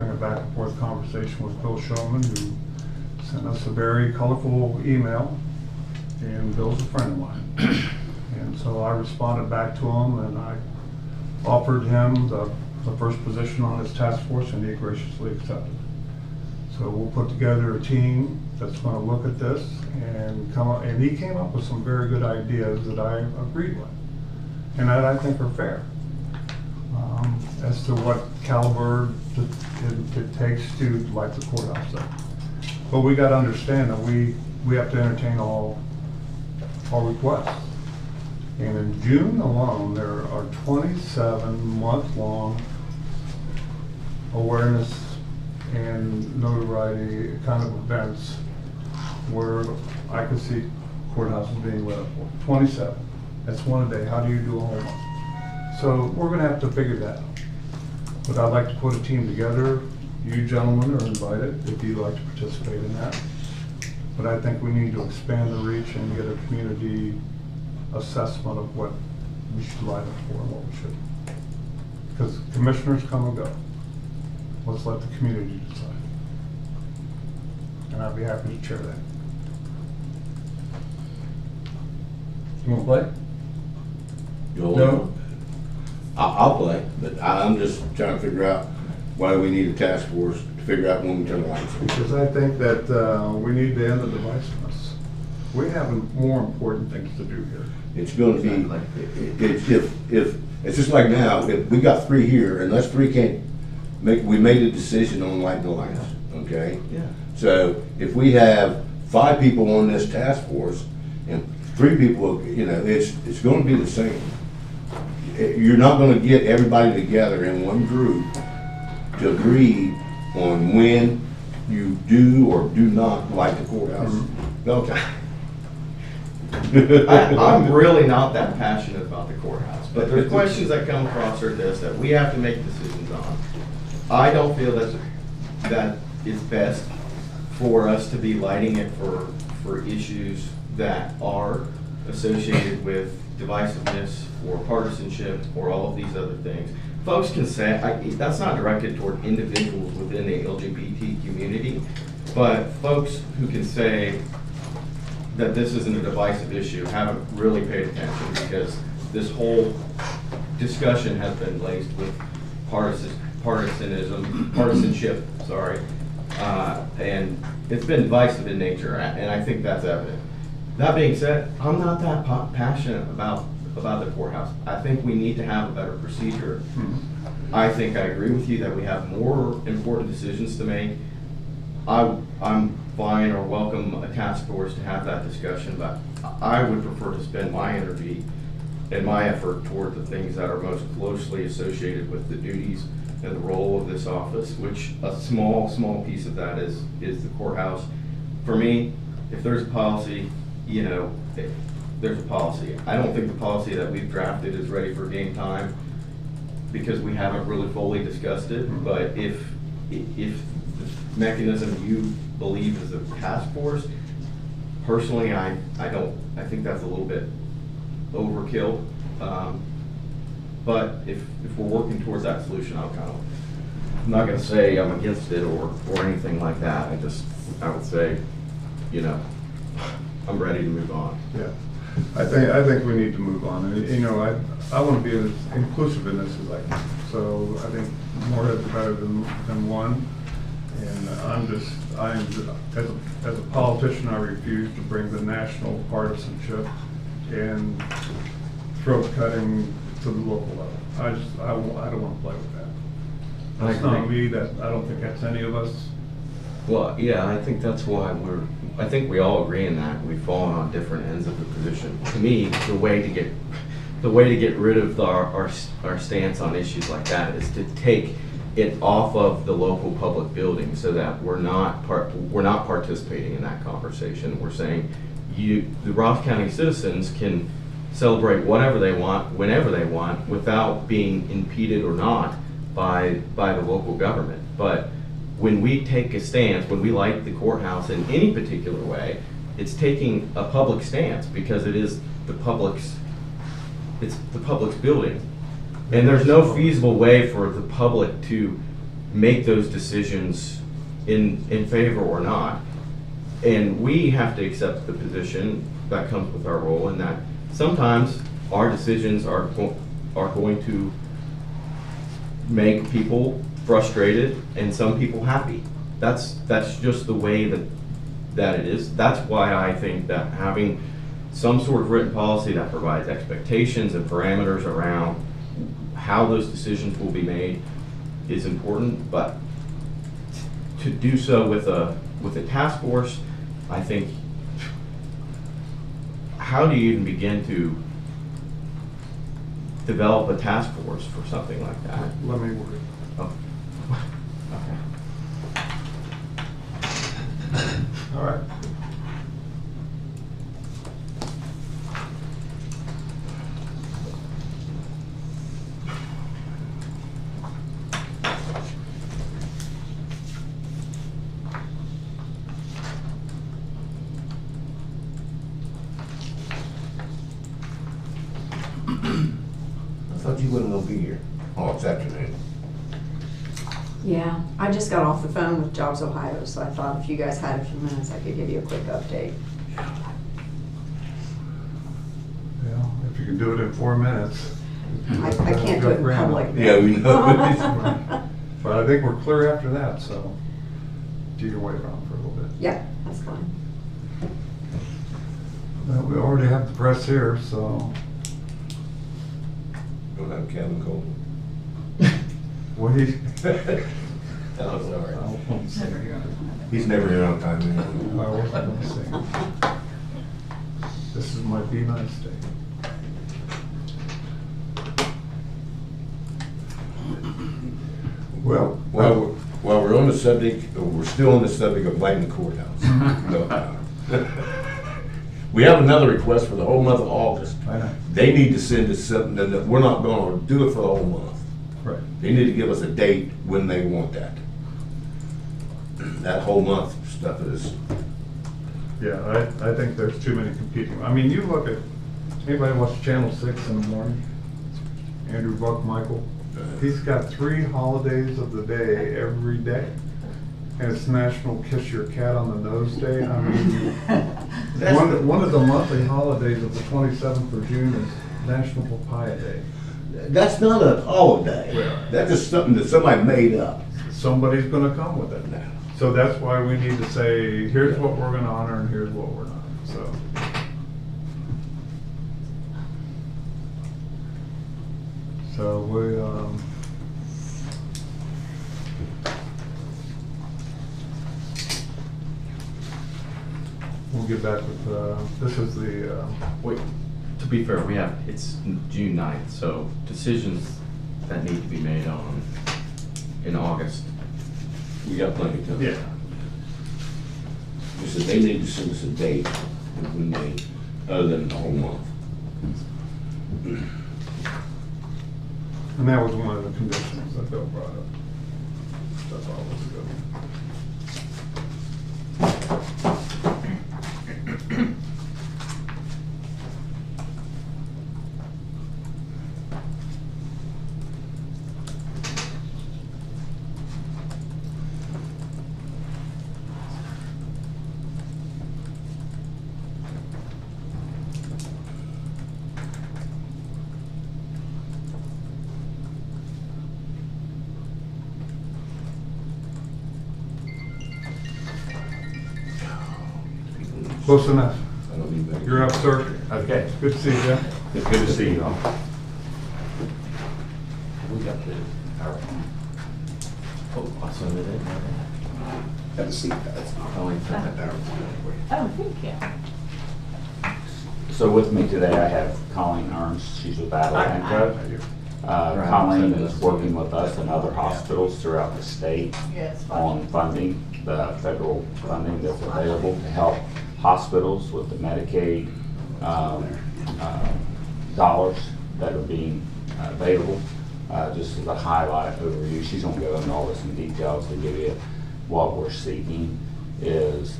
A back and forth conversation with Bill Showman, who sent us a very colorful email, and Bill's a friend of mine. And so I responded back to him, and I offered him the first position on his task force, and he graciously accepted. So we'll put together a team that's going to look at this and come up, and he came up with some very good ideas that I agreed with, and that I think are fair. As to what caliber it takes to light the courthouse up. But we got to understand that we have to entertain all requests. And in June alone, there are 27 month-long awareness and notoriety kind of events where I could see courthouses being lit up for. 27. That's one a day. How do you do a whole month? So we're going to have to figure that out. But I'd like to put a team together. You gentlemen are invited if you'd like to participate in that. But I think we need to expand the reach and get a community assessment of what we should light up for and what we shouldn't. Because commissioners come and go. Let's let the community decide. And I'd be happy to chair that. You want to play? No. I'll play, but I'm just trying to figure out why we need a task force to figure out when we turn the lights on. Because I think that we need to end the divisiveness. We have more important things to do here. It's going to be, if it's just like now, if we got 3 here and us 3 can't make, we made a decision on lighting the lights, okay? Yeah. So if we have 5 people on this task force and 3 people, you know, it's going to be the same. You're not going to get everybody together in one group to agree on when you do or do not light the courthouse. Mm-hmm. Okay. I'm really not that passionate about the courthouse, but there's questions that come across our desk that we have to make decisions on. I don't feel that is best for us to be lighting it for issues that are associated with divisiveness or partisanship or all of these other things. Folks can say, that's not directed toward individuals within the LGBT community, but folks who can say that this isn't a divisive issue haven't really paid attention, because this whole discussion has been laced with partisanship, sorry, and it's been divisive in nature, and I think that's evident. That being said, I'm not that passionate about the courthouse. I think we need to have a better procedure. I think I agree with you that we have more important decisions to make. I'm fine or welcome a task force to have that discussion, but I would prefer to spend my energy and my effort toward the things that are most closely associated with the duties and the role of this office, which a small piece of that is the courthouse. For me, if there's a policy, you know, there's a policy. I don't think the policy that we've drafted is ready for game time because we haven't really fully discussed it. But if the mechanism you believe is a task force, personally, I think that's a little bit overkill. But if we're working towards that solution, I'm not going to say I'm against it or anything like that. I would say, you know, I'm ready to move on. Yeah, I think we need to move on, and you know, I want to be as inclusive in this as I can. So I think more heads are better than one, and as a politician, I refuse to bring the national partisanship and throat cutting to the local level. I don't want to play with that. That's not me. I don't think that's any of us. Well, yeah, I think that's why I think we all agree in that we've fallen on different ends of the position. To me, the way to get rid of our stance on issues like that is to take it off of the local public building, so that we're not participating in that conversation. We're saying the Ross County citizens can celebrate whatever they want, whenever they want, without being impeded or not by the local government. But when we take a stance, when we light the courthouse in any particular way, it's taking a public stance, because it is the public's building. And there's no feasible way for the public to make those decisions in favor or not. And we have to accept the position that comes with our role, and that sometimes our decisions are going to make people frustrated and some people happy. That's just the way that it is. That's why I think that having some sort of written policy that provides expectations and parameters around how those decisions will be made is important. But to do so with a task force, I think, how do you even begin to develop a task force for something like that? Let me worry. Oh. Okay. All right. I thought you wasn't gonna be here. Oh, it's afternoon. Yeah, I just got off the phone with Jobs Ohio, so I thought if you guys had a few minutes, I could give you a quick update. Yeah, if you can do it in 4 minutes. I can't do it in public. Yeah, we know. But I think we're clear after that, so you can wait around for a little bit. Yeah, that's fine. Well, we already have the press here, so Don't have Kevin Cole. we. Oh, sorry. I won't say it. He's never here on time, I man. wasn't gonna say it. This is my Be Nice Day. Well, While we're on the subject, we're still on the subject of lighting the courthouse. No. We have another request for the whole month of August. I know. They need to send us something that we're not gonna do it for the whole month. Right. They need to give us a date when they want that. That whole month stuff is, Yeah, I think there's too many competing. I mean, you look at, anybody watch Channel 6 in the morning? Andrew Buckmichael? He's got 3 holidays of the day every day. And it's National Kiss Your Cat on the Nose Day. I mean, one of the monthly holidays of the 27th of June is National Papaya Day. that's not a holiday. Yeah. That's just something that somebody made up. Somebody's gonna come with it. So that's why we need to say, here's what we're gonna honor and here's what we're not, so. So we, we'll get back with, this is the, Wait, to be fair, it's June 9th, so decisions that need to be made in August. We got plenty of time. yeah. They said they need to send us a date when they, other than the whole month. And that was one of the conditions that Bill brought up. That's all was good. Close enough. I don't need that. You're up, sir. Okay, Good to see you, Jim. it's good to see you all. We got the, oh, awesome, did it? Have a seat, guys. Oh, I thought that Oh, thank you. So with me today, I have Colleen Ernst, she's with Adelanto. Colleen is working with us and other hospitals throughout the state Yes. on funding, the federal funding that's available to help hospitals with the Medicaid dollars that are being available. Just as a highlight overview, she's gonna go into all this in details to give you what we're seeking is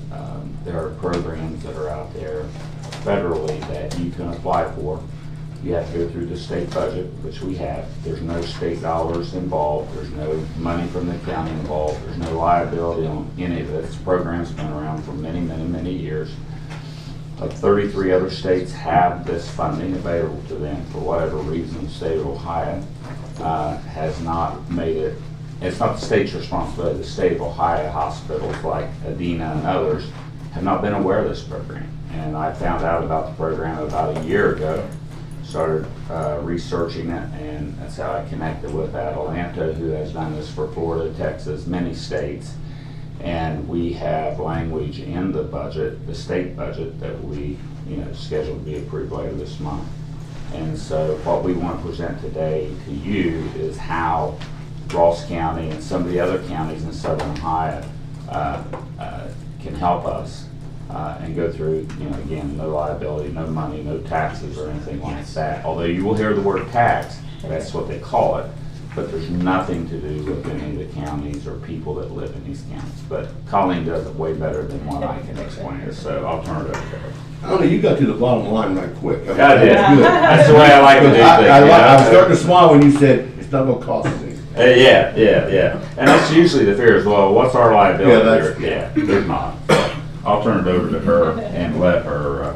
there are programs that are out there federally that you can apply for You have to go through the state budget, which we have. There's no state dollars involved. There's no money from the county involved. There's no liability on any of this. This program's been around for many, many, many years. 33 other states have this funding available to them. For whatever reason, the state of Ohio has not made it. It's not the state's responsibility. The state of Ohio hospitals like Adena and others have not been aware of this program. And I found out about the program about a year ago, started researching it, and that's how I connected with Atalanta, who has done this for Florida, Texas, many states. And we have language in the budget, the state budget, that we, scheduled to be approved later this month. And so what we want to present today to you is how Ross County and some of the other counties in Southern Ohio can help us and go through, again, no liability, no money, no taxes or anything like that. Although you will hear the word tax, that's what they call it, but there's nothing to do with any of the counties or people that live in these counties. But Colleen does it way better than what I can explain it, so I'll turn it over to her. I don't know, you got to the bottom line right quick. I did. That's good. That's the way I like to do things. I was starting to smile when you said it's not gonna cost us anything. Yeah. And that's usually the fear as well. What's our liability? Yeah, Yeah, there's not. I'll turn it over to her and let her.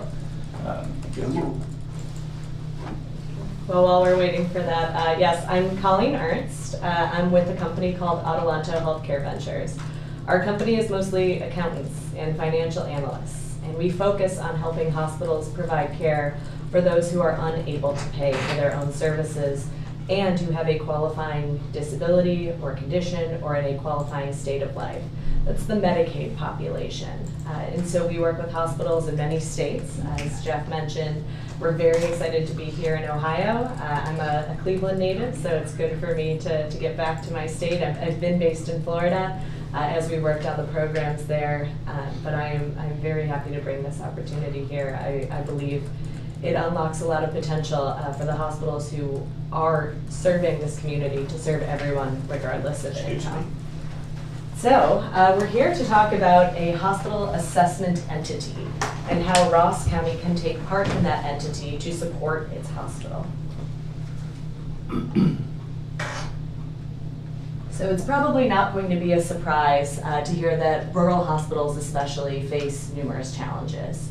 Well, while we're waiting for that, yes, I'm Colleen Ernst. I'm with a company called Atalanta Healthcare Ventures. Our company is mostly accountants and financial analysts, and we focus on helping hospitals provide care for those who are unable to pay for their own services and who have a qualifying disability or condition or in a qualifying state of life. That's the Medicaid population. And so we work with hospitals in many states. As Jeff mentioned, we're very excited to be here in Ohio. I'm a Cleveland native, so it's good for me to get back to my state. I've been based in Florida as we worked on the programs there, but I'm very happy to bring this opportunity here. I believe it unlocks a lot of potential for the hospitals who are serving this community to serve everyone regardless of income. So we're here to talk about a hospital assessment entity and how Ross County can take part in that entity to support its hospital. So it's probably not going to be a surprise to hear that rural hospitals especially face numerous challenges.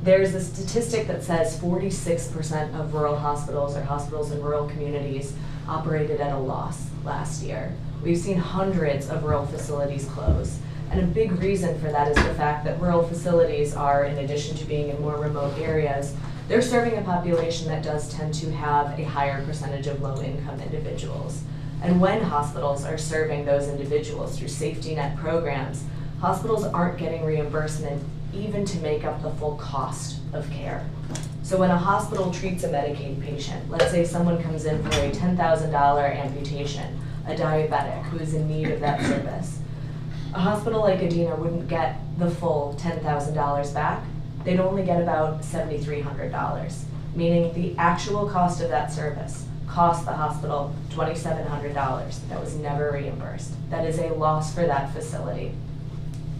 There's a statistic that says 46% of rural hospitals or hospitals in rural communities operated at a loss last year. We've seen hundreds of rural facilities close. And a big reason for that is the fact that rural facilities are, in addition to being in more remote areas, they're serving a population that does tend to have a higher percentage of low-income individuals. And when hospitals are serving those individuals through safety net programs, hospitals aren't getting reimbursement even to make up the full cost of care. So when a hospital treats a Medicaid patient, let's say someone comes in for a $10,000 amputation, a diabetic who is in need of that service, a hospital like Adena wouldn't get the full $10,000 back. They'd only get about $7,300, meaning the actual cost of that service cost the hospital $2,700. That was never reimbursed. That is a loss for that facility.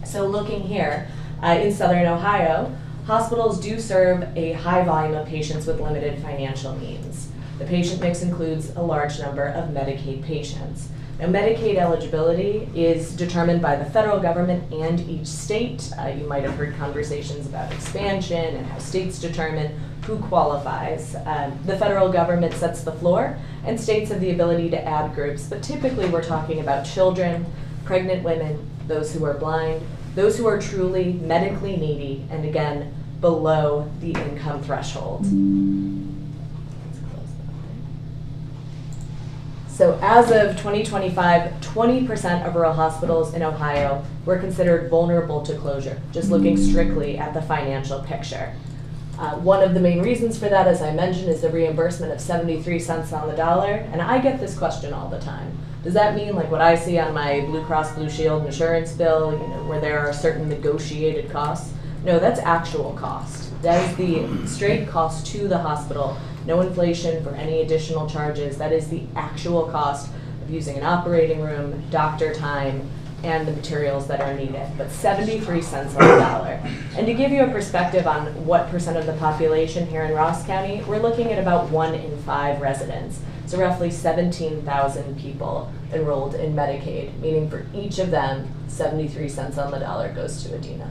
So looking here, in Southern Ohio, hospitals do serve a high volume of patients with limited financial means. The patient mix includes a large number of Medicaid patients. Now, Medicaid eligibility is determined by the federal government and each state. You might have heard conversations about expansion and how states determine who qualifies. The federal government sets the floor, and states have the ability to add groups, but typically we're talking about children, pregnant women, those who are blind, those who are truly medically needy, and again, below the income threshold. So as of 2025, 20% of rural hospitals in Ohio were considered vulnerable to closure, just looking strictly at the financial picture. One of the main reasons for that, as I mentioned, is the reimbursement of 73 cents on the dollar, and I get this question all the time. Does that mean like what I see on my Blue Cross Blue Shield insurance bill, where there are certain negotiated costs? No, that's actual cost. That is the straight cost to the hospital. No inflation for any additional charges. That is the actual cost of using an operating room, doctor time, and the materials that are needed, but 73 cents on the dollar. And to give you a perspective on what percent of the population here in Ross County, we're looking at about 1 in 5 residents. So roughly 17,000 people enrolled in Medicaid, meaning for each of them, 73 cents on the dollar goes to Adina.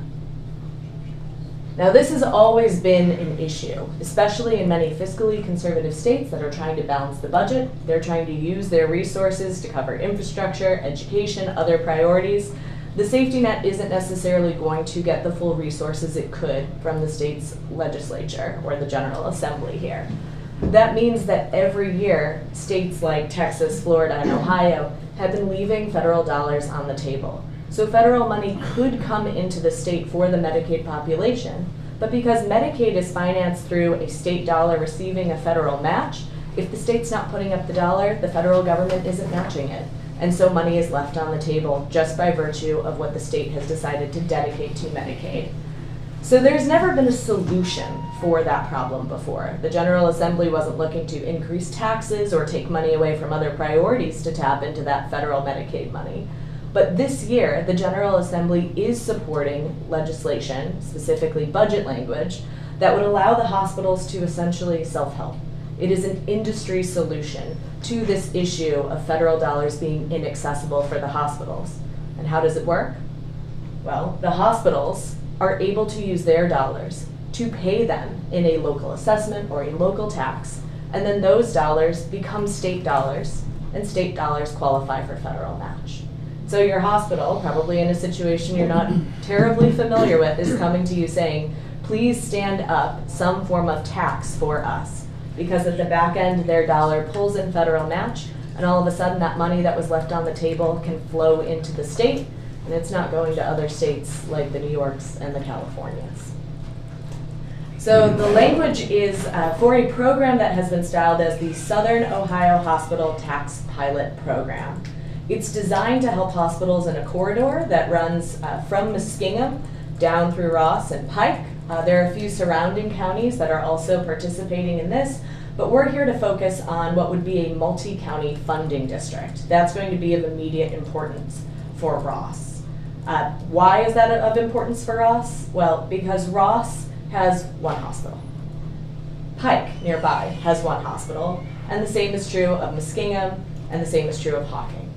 Now, this has always been an issue, especially in many fiscally conservative states that are trying to balance the budget. They're trying to use their resources to cover infrastructure, education, other priorities. The safety net isn't necessarily going to get the full resources it could from the state's legislature or the General Assembly here. That means that every year, states like Texas, Florida, and Ohio have been leaving federal dollars on the table. So federal money could come into the state for the Medicaid population, but because Medicaid is financed through a state dollar receiving a federal match, if the state's not putting up the dollar, the federal government isn't matching it. And so money is left on the table just by virtue of what the state has decided to dedicate to Medicaid. So there's never been a solution for that problem before. The General Assembly wasn't looking to increase taxes or take money away from other priorities to tap into that federal Medicaid money. But this year, the General Assembly is supporting legislation, specifically budget language, that would allow the hospitals to essentially self-help. It is an industry solution to this issue of federal dollars being inaccessible for the hospitals. And how does it work? Well, the hospitals are able to use their dollars to pay them in a local assessment or a local tax, and then those dollars become state dollars, and state dollars qualify for federal match. So your hospital, probably in a situation you're not terribly familiar with, is coming to you saying, please stand up some form of tax for us. Because at the back end, their dollar pulls in federal match, and all of a sudden that money that was left on the table can flow into the state, and it's not going to other states like the New Yorks and the Californias. So the language is for a program that has been styled as the Southern Ohio Hospital Tax Pilot Program. It's designed to help hospitals in a corridor that runs from Muskingum down through Ross and Pike. There are a few surrounding counties that are also participating in this, but we're here to focus on what would be a multi-county funding district. That's going to be of immediate importance for Ross. Why is that of importance for Ross? Well, because Ross has one hospital. Pike nearby has one hospital, and the same is true of Muskingum, and the same is true of Hocking.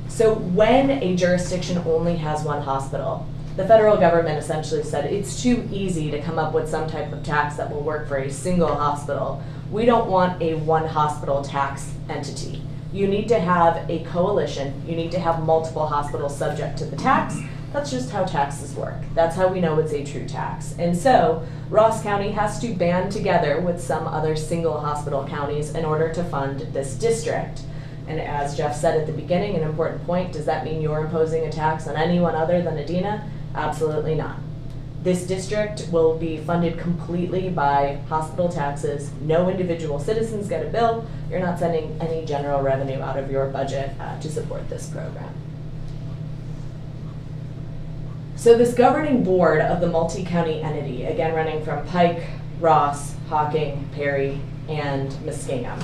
So when a jurisdiction only has one hospital, the federal government essentially said it's too easy to come up with some type of tax that will work for a single hospital. We don't want a one hospital tax entity. You need to have a coalition. You need to have multiple hospitals subject to the tax. That's just how taxes work. That's how we know it's a true tax. And so Ross County has to band together with some other single hospital counties in order to fund this district. And as Jeff said at the beginning, an important point, does that mean you're imposing a tax on anyone other than Adina? Absolutely not. This district will be funded completely by hospital taxes. No individual citizens get a bill. You're not sending any general revenue out of your budget to support this program. So this governing board of the multi-county entity, again running from Pike, Ross, Hocking, Perry, and Muskingum.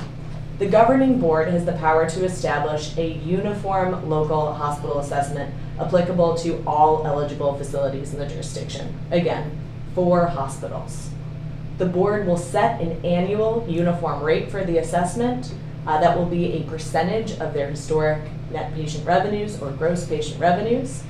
The governing board has the power to establish a uniform local hospital assessment applicable to all eligible facilities in the jurisdiction. Again, 4 hospitals. The board will set an annual uniform rate for the assessment that will be a percentage of their historic net patient revenues or gross patient revenues.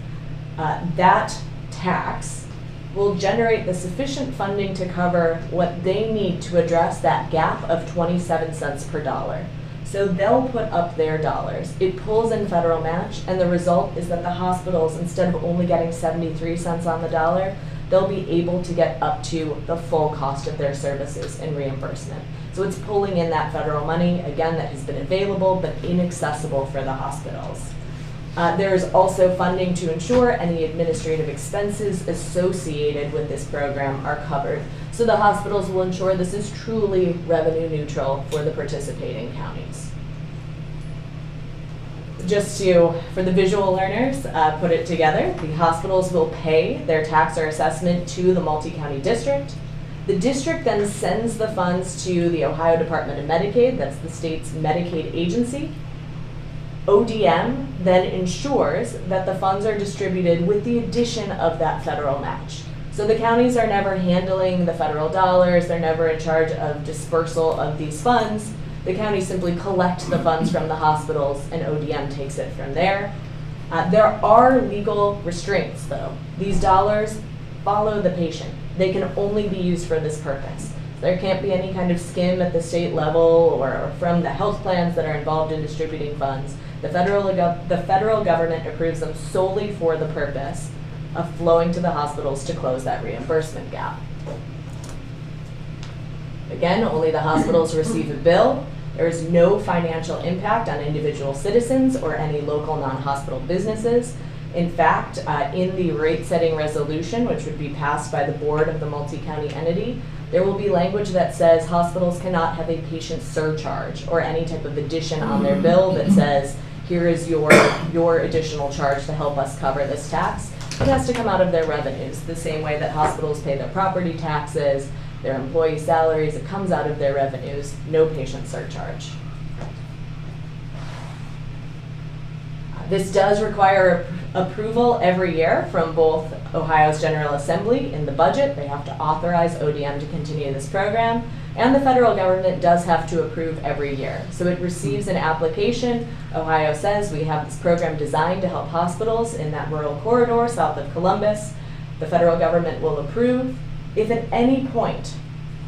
That tax will generate the sufficient funding to cover what they need to address that gap of 27 cents per dollar. So they'll put up their dollars. It pulls in federal match, and the result is that the hospitals, instead of only getting 73 cents on the dollar, they'll be able to get up to the full cost of their services in reimbursement. So it's pulling in that federal money, again, that has been available but inaccessible for the hospitals. There is also funding to ensure any administrative expenses associated with this program are covered. So the hospitals will ensure this is truly revenue neutral for the participating counties. Just for the visual learners, put it together, the hospitals will pay their tax or assessment to the multi-county district. The district then sends the funds to the Ohio Department of Medicaid, that's the state's Medicaid agency. ODM then ensures that the funds are distributed with the addition of that federal match. So the counties are never handling the federal dollars, they're never in charge of dispersal of these funds. The counties simply collect the funds from the hospitals and ODM takes it from there. There are legal restraints though. These dollars follow the patient. They can only be used for this purpose. There can't be any kind of skim at the state level or from the health plans that are involved in distributing funds. The federal government approves them solely for the purpose of flowing to the hospitals to close that reimbursement gap. Again, only the hospitals receive a bill. There is no financial impact on individual citizens or any local non-hospital businesses. In fact, in the rate-setting resolution, which would be passed by the board of the multi-county entity, there will be language that says hospitals cannot have a patient surcharge or any type of addition on their bill that says, here is your additional charge to help us cover this tax. It has to come out of their revenues, the same way that hospitals pay their property taxes, their employee salaries, it comes out of their revenues, no patient surcharge. This does require approval every year from both Ohio's General Assembly in the budget. They have to authorize ODM to continue this program, and the federal government does have to approve every year. So it receives an application. Ohio says we have this program designed to help hospitals in that rural corridor south of Columbus. The federal government will approve. If at any point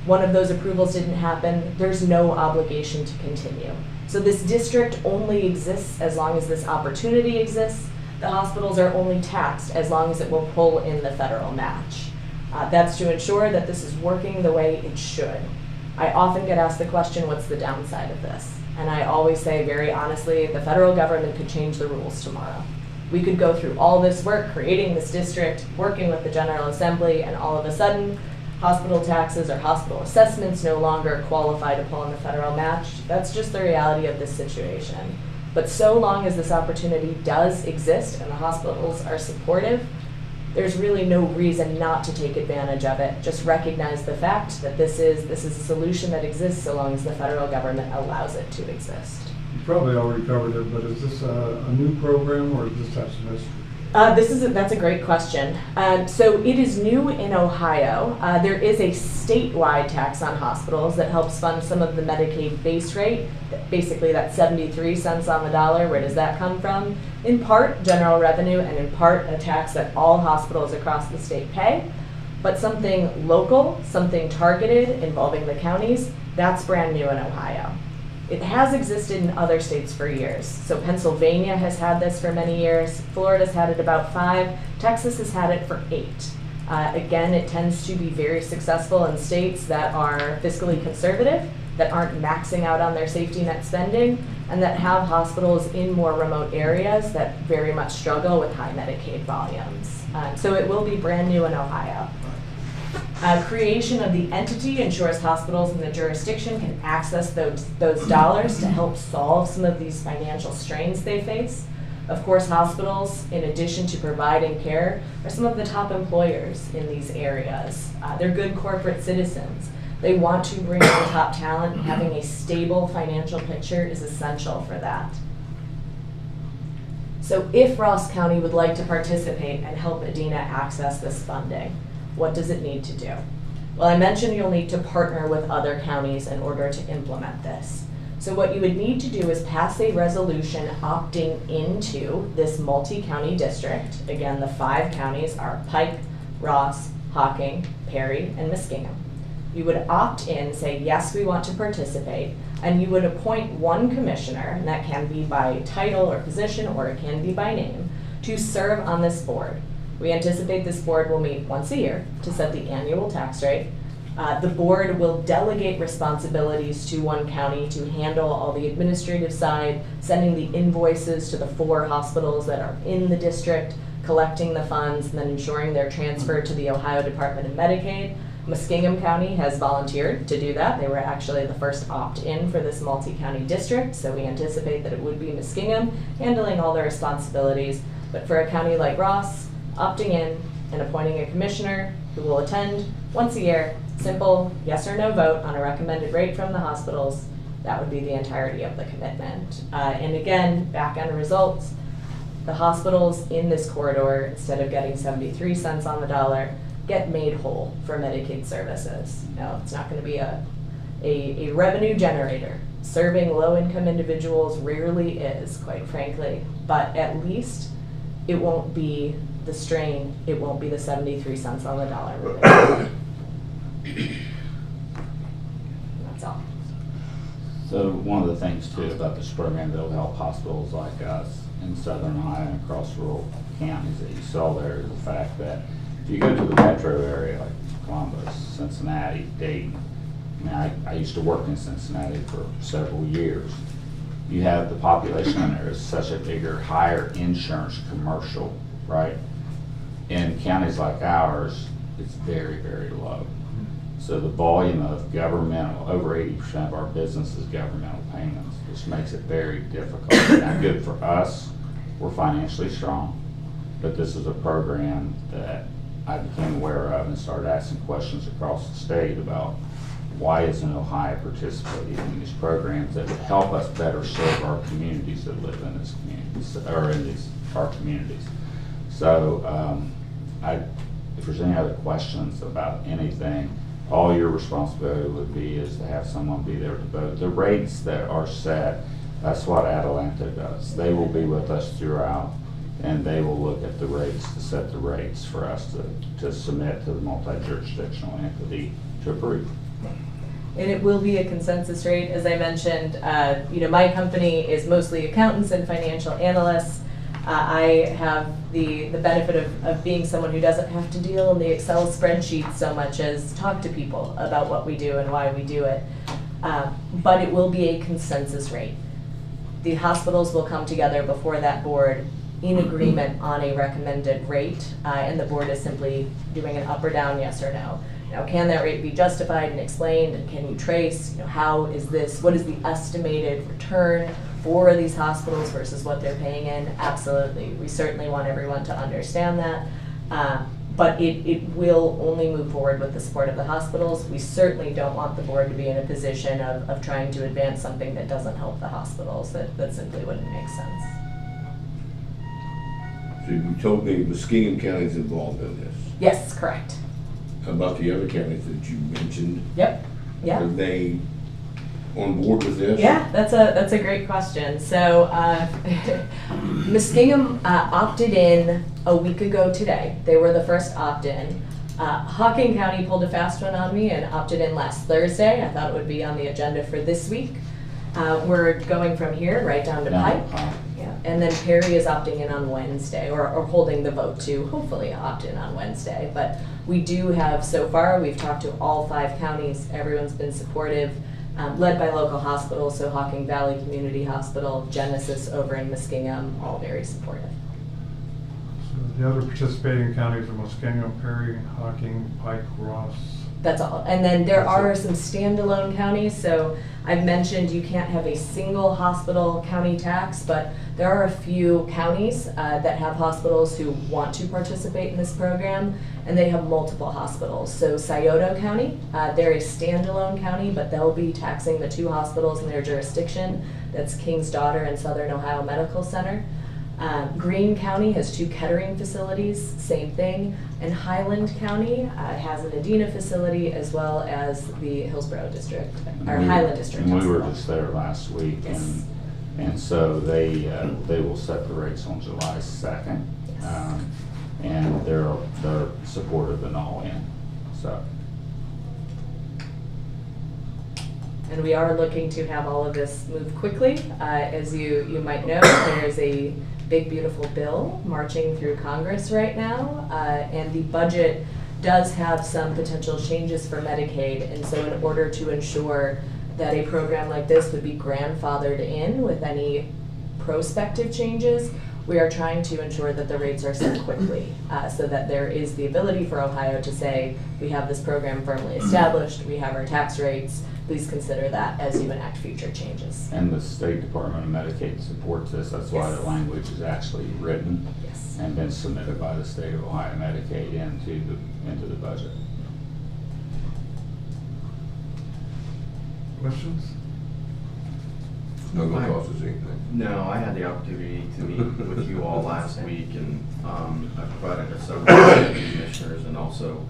one of those approvals didn't happen, there's no obligation to continue. So this district only exists as long as this opportunity exists. The hospitals are only taxed as long as it will pull in the federal match. That's to ensure that this is working the way it should. I often get asked the question, what's the downside of this? And I always say very honestly, the federal government could change the rules tomorrow. We could go through all this work, creating this district, working with the General Assembly, and all of a sudden, hospital taxes or hospital assessments no longer qualify to pull in the federal match. That's just the reality of this situation. But so long as this opportunity does exist and the hospitals are supportive, there's really no reason not to take advantage of it. Just recognize the fact that this is a solution that exists so long as the federal government allows it to exist. You probably already covered it, but is this a new program or does this have some history? That's a great question. So it is new in Ohio. There is a statewide tax on hospitals that helps fund some of the Medicaid base rate, basically that 73 cents on the dollar. Where does that come from? In part, general revenue, and in part, a tax that all hospitals across the state pay. But something local, something targeted involving the counties, that's brand new in Ohio. It has existed in other states for years. So Pennsylvania has had this for many years. Florida's had it about 5. Texas has had it for 8. Again, it tends to be very successful in states that are fiscally conservative, that aren't maxing out on their safety net spending, and that have hospitals in more remote areas that very much struggle with high Medicaid volumes. So it will be brand new in Ohio. Creation of the entity ensures hospitals in the jurisdiction can access those dollars to help solve some of these financial strains they face. Of course, hospitals, in addition to providing care, are some of the top employers in these areas. They're good corporate citizens. They want to bring in top talent, and having a stable financial picture is essential for that. So if Ross County would like to participate and help Adena access this funding, what does it need to do? Well, I mentioned you'll need to partner with other counties in order to implement this. So what you would need to do is pass a resolution opting into this multi-county district. Again, the 5 counties are Pike, Ross, Hocking, Perry, and Muskingum. You would opt in, say, yes, we want to participate, and you would appoint one commissioner, and that can be by title or position, or it can be by name, to serve on this board. We anticipate this board will meet once a year to set the annual tax rate. The board will delegate responsibilities to one county to handle all the administrative side, sending the invoices to the 4 hospitals that are in the district, collecting the funds, and then ensuring they're transferred to the Ohio Department of Medicaid. Muskingum County has volunteered to do that. They were actually the first opt-in for this multi-county district, so we anticipate that it would be Muskingum handling all the responsibilities. But for a county like Ross, opting in and appointing a commissioner who will attend once a year, simple yes or no vote on a recommended rate from the hospitals, That would be the entirety of the commitment. And again, back end results, the hospitals in this corridor, instead of getting 73 cents on the dollar, get made whole for Medicaid services. Now, it's not going to be a revenue generator. Serving low-income individuals rarely is, quite frankly, but at least it won't be the strain, it won't be the 73 cents on the dollar. That's all. So one of the things too about this program that'll help hospitals like us in southern Ohio and across rural counties that you saw there is the fact that if you go to the metro area like Columbus, Cincinnati, Dayton, I mean, I used to work in Cincinnati for several years. You have the population in there is such a bigger, higher insurance commercial, right? In counties like ours, it's very, very low. So the volume of governmental, over 80% of our business is governmental payments, which makes it very difficult. Now, good for us, we're financially strong, but this is a program that I became aware of and started asking questions across the state about why isn't Ohio participating in these programs that would help us better serve our communities that live in this community, or in these our communities. So if there's any other questions about anything, all your responsibility would be is to have someone be there to vote. The rates that are set, that's what Atalanta does. They will be with us throughout, and they will look at the rates to set the rates for us to submit to the multi-jurisdictional entity to approve. And it will be a consensus rate, as I mentioned. My company is mostly accountants and financial analysts. I have the benefit of being someone who doesn't have to deal in the Excel spreadsheet so much as talk to people about what we do and why we do it. But it will be a consensus rate. The hospitals will come together before that board in agreement on a recommended rate, and the board is simply doing an up or down, yes or no. Now, can that rate be justified and explained, and can you trace, what is the estimated return for these hospitals versus what they're paying in? Absolutely. We certainly want everyone to understand that. But it will only move forward with the support of the hospitals. We certainly don't want the board to be in a position of trying to advance something that doesn't help the hospitals. That simply wouldn't make sense. So you told me Muskingum County is involved in this. Yes, correct. How about the other counties that you mentioned? Yep. Yeah. Are they on board with this? Yeah, that's a great question. So Muskingum opted in a week ago today. They were the first opt-in. Hocking County pulled a fast one on me and opted in last Thursday. I thought it would be on the agenda for this week. We're going from here right down to Pike. Yeah. And then Perry is opting in on Wednesday, or holding the vote to hopefully opt in on Wednesday. But we do have, so far, we've talked to all 5 counties. Everyone's been supportive. Led by local hospitals, so Hocking Valley Community Hospital, Genesis over in Muskingum, all very supportive. So the other participating counties are Muskingum, Perry, Hocking, Pike, Ross. That's all. And then there are some standalone counties. So I've mentioned you can't have a single hospital county tax, but there are a few counties that have hospitals who want to participate in this program, and they have multiple hospitals. So Scioto County, they're a standalone county, but they'll be taxing the 2 hospitals in their jurisdiction. That's King's Daughter and Southern Ohio Medical Center. Greene County has 2 Kettering facilities, same thing. And Highland County has an Adena facility as well as the Hillsborough District, or Highland District. And we were Hospital. just there last week, Yes. and so they will set the rates on July 2nd. Yes. And they're supportive and all in, so. And we are looking to have all of this move quickly. As you might know, there's a big, beautiful bill marching through Congress right now, and the budget does have some potential changes for Medicaid. And so in order to ensure that a program like this would be grandfathered in with any prospective changes, we are trying to ensure that the rates are set quickly, so that there is the ability for Ohio to say, we have this program firmly established, we have our tax rates, please consider that as you enact future changes. And the State Department of Medicaid supports this. That's why Yes. the language is actually written Yes. and been submitted by the State of Ohio Medicaid into the budget. Questions? not gonna cost us anything. No, I had the opportunity to meet with you all last week, and I provided a summary to the commissioners, and also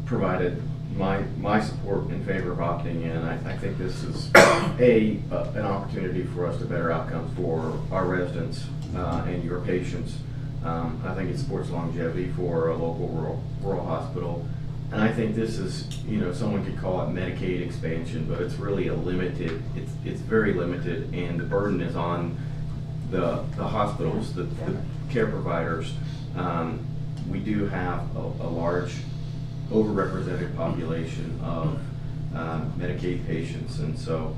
provided my support in favor of opting in. I think this is an opportunity for us to better outcomes for our residents and your patients. I think it supports longevity for a local rural hospital. And I think this is, someone could call it Medicaid expansion, but it's really it's very limited, and the burden is on the hospitals, the care providers. We do have a large overrepresented population of Medicaid patients, and so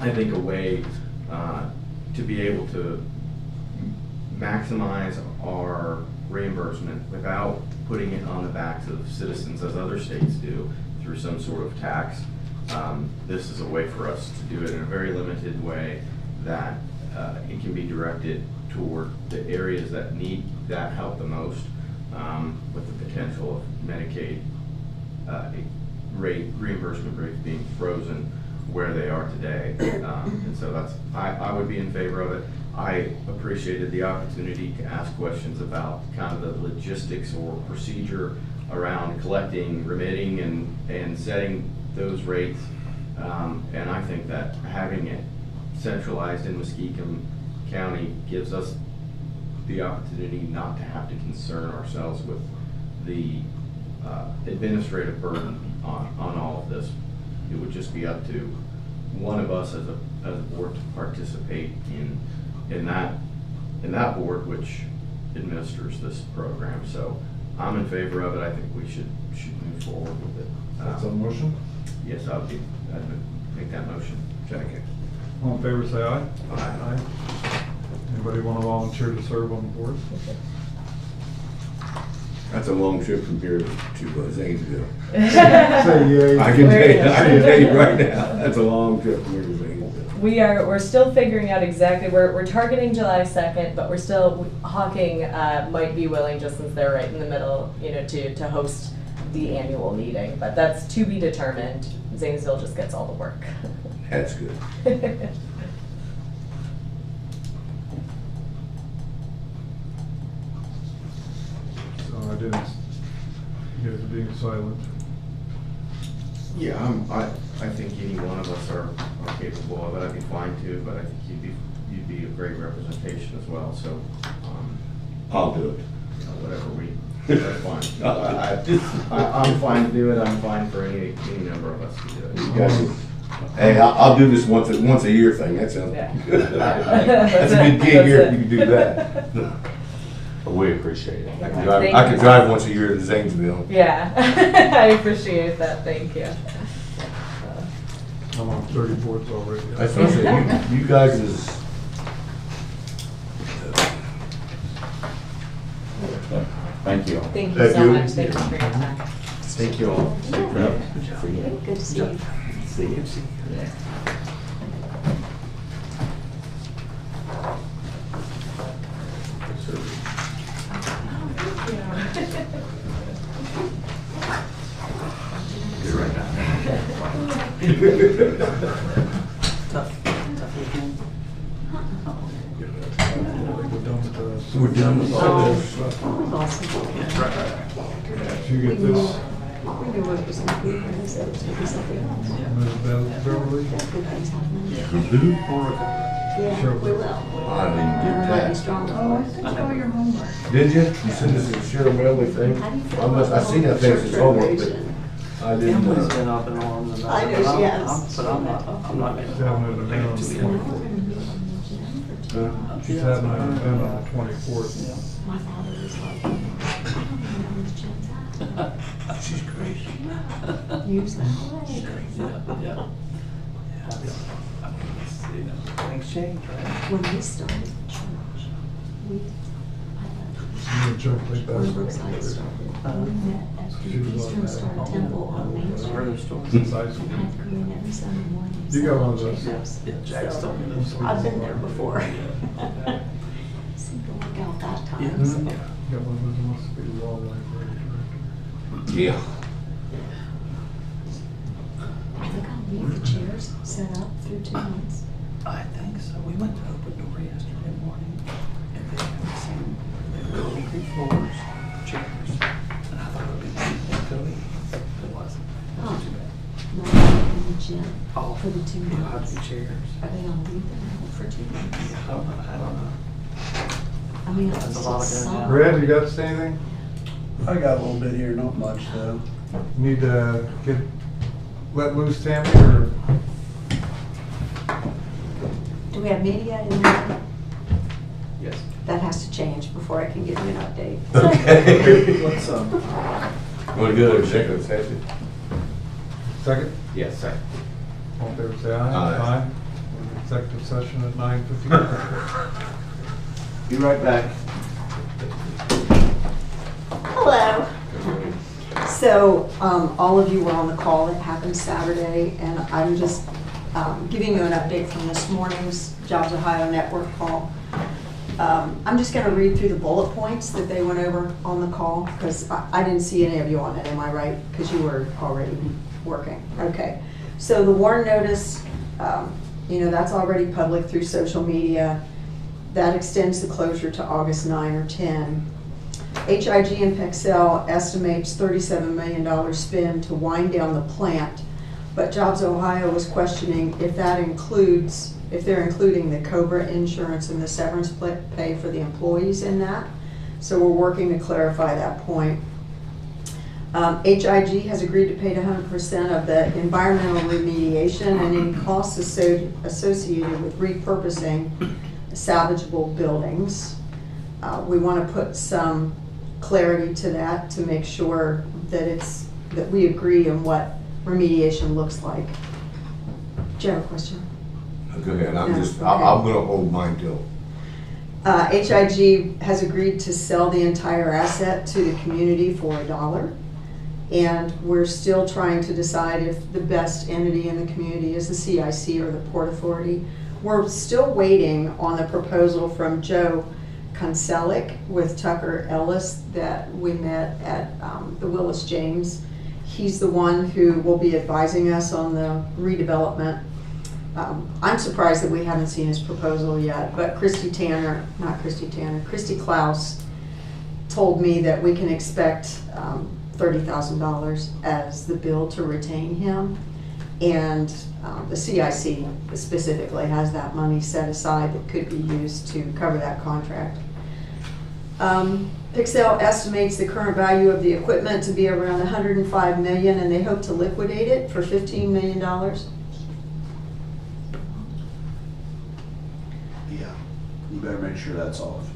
I think a way to be able to maximize our reimbursement without putting it on the backs of citizens as other states do through some sort of tax. This is a way for us to do it in a very limited way that it can be directed toward the areas that need that help the most, with the potential of Medicaid reimbursement rates being frozen where they are today. And so I would be in favor of it. I appreciated the opportunity to ask questions about kind of the logistics or procedure around collecting, remitting, and setting those rates. And I think that having it centralized in Muskegon County gives us the opportunity not to have to concern ourselves with the administrative burden on all of this. It would just be up to one of us as a board to participate in that board which administers this program. So I'm in favor of it. I think we should move forward with it. That's a motion? Yes, I'd make that motion. Second. All in favor, say aye. Aye. Anybody want to volunteer to serve on the board? That's a long trip from here to Zanesville. Say yay. I can tell you right now, that's a long trip from here to Zanesville. We're still figuring out exactly, we're targeting July 2nd, but Hawking might be willing, just since they're right in the middle, to host the annual meeting, but that's to be determined. Zanesville just gets all the work. That's good. So I didn't, you guys are being silent. Yeah, I think any one of us are capable of it. I'd be fine too, but I think you'd be a great representation as well. So, I'll do it. That's fine. I'm fine to do it. I'm fine for any number of us to do it. You guys, hey, I'll do this once a year thing. That sounds Yeah. good. That's a good gig here if you can do that. But we appreciate it. I could drive once a year to Zanesville. Yeah, I appreciate that, thank you. I'm on 34th already. That's what I said, you guys is. Thank you. Thank you Thank so you. much, thank you for your time. Thank you all. Good to see you. We're done with all this. Awesome. If you get this, We knew what was happening, and I said it's gonna be something else. Ms. Beverly, Good things happening. Who? Yeah, Sure. we will. I didn't get Everybody that. strong. Did you? You sent us a Cheryl Medley thing? I seen that thing as homework, but I didn't. Emily's been up and along the I know she has. But I'm not gonna. she's having an event on the So now we're 24th. gonna meet in Geneva. She's having an event on the 24th. My father was like, I don't know where this Jen's at. She's crazy. Use that way. Yeah. Things change, right? When we started the church, we, You and Chuck played when basketball Brookside together. started, we met at She the was Eastern on Star that. Temple on Main I heard the Street. story. Since high school. And I'd come in every Sunday morning. and You got sell one of those. chips. Yeah, Jack's told me those. I've been there before. Seemed to work out that time, so. Got one of those, must be law library director. Yeah. I think I'll leave the chair chairs set up through 2 months? I think so. We went to Open Door yesterday morning, and they had the same, they were on 3 floors, chairs. And I thought it would be Cody. It wasn't. It wasn't too bad. Not in the gym Oh, for the 2 it'll have months. to be chairs. Are they gonna leave them for 2 months? I don't know, I don't know. I mean, That's it's a lot just of going down. summer. Red, you got to say anything? I got a little bit here, not much though. Need to let loose, Tammy, or? Do we have media in there? Yes. That has to change before I can give you an update. Okay. Let's, Want to go to executive session? Second? Yes, sir. All in favor, say aye. Aye. Executive session at 9:59. be right back. Hello. So, all of you were on the call that happened Saturday, and I'm just giving you an update from this morning's Jobs Ohio Network call. I'm just gonna read through the bullet points that they went over on the call, because I didn't see any of you on it, am I right? Because you were already working. Okay. So the warn notice, that's already public through social media. That extends the closure to August 9 or 10. HIG and Pexel estimates $37 million spend to wind down the plant, but Jobs Ohio was questioning if they're including the COBRA insurance and the severance pay for the employees in that. So we're working to clarify that point. HIG has agreed to pay 100% of the environmental remediation and any costs associated with repurposing salvageable buildings. We want to put some clarity to that to make sure that that we agree on what remediation looks like. Do you have a question? Go ahead, I'm No, just, okay. I'm gonna hold mine till. HIG has agreed to sell the entire asset to the community for $1. And we're still trying to decide if the best entity in the community is the CIC or the Port Authority. We're still waiting on the proposal from Joe Konselik with Tucker Ellis that we met at the Willis James. He's the one who will be advising us on the redevelopment. I'm surprised that we haven't seen his proposal yet, but Christy Klaus told me that we can expect $30,000 as the bill to retain him. And the CIC specifically has that money set aside that could be used to cover that contract. Pixel estimates the current value of the equipment to be around $105 million, and they hope to liquidate it for $15 million. Yeah, you better make sure that's off.